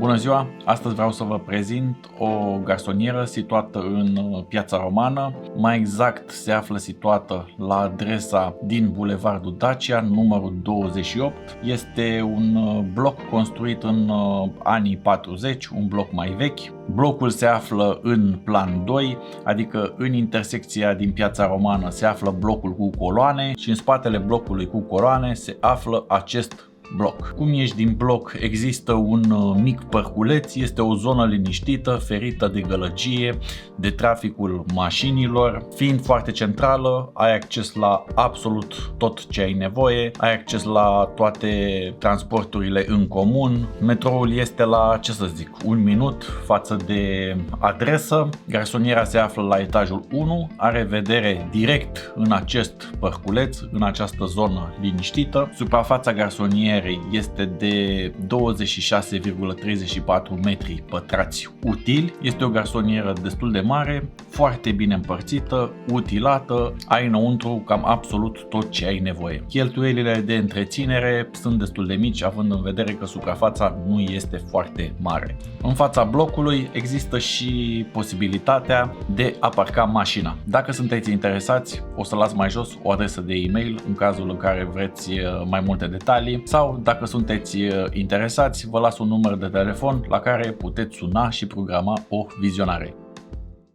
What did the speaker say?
Bună ziua! Astăzi vreau să vă prezint o garsonieră situată în Piața Romană. Mai exact se află situată la adresa din Bulevardul Dacia, numărul 28. Este un bloc construit în anii 40, un bloc mai vechi. Blocul se află în plan 2, adică în intersecția din Piața Romană se află blocul cu coloane și în spatele blocului cu coloane se află acest bloc. Cum ieși din bloc, există un mic parculeț, este o zonă liniștită, ferită de gălăgie, de traficul mașinilor. Fiind foarte centrală, ai acces la absolut tot ce ai nevoie, ai acces la toate transporturile în comun. Metroul este la, ce să zic, un minut față de adresă. Garsoniera se află la etajul 1, are vedere direct în acest parculeț, în această zonă liniștită. Suprafața garsonierei este de 26,34 metri pătrați utili. Este o garsonieră destul de mare, foarte bine împărțită, utilată, ai înăuntru cam absolut tot ce ai nevoie. Cheltuielile de întreținere sunt destul de mici, având în vedere că suprafața nu este foarte mare. În fața blocului există și posibilitatea de a parca mașina. Dacă sunteți interesați, o să las mai jos o adresă de e-mail în cazul în care vreți mai multe detalii, sau dacă sunteți interesați, vă las un număr de telefon la care puteți suna și programa o vizionare.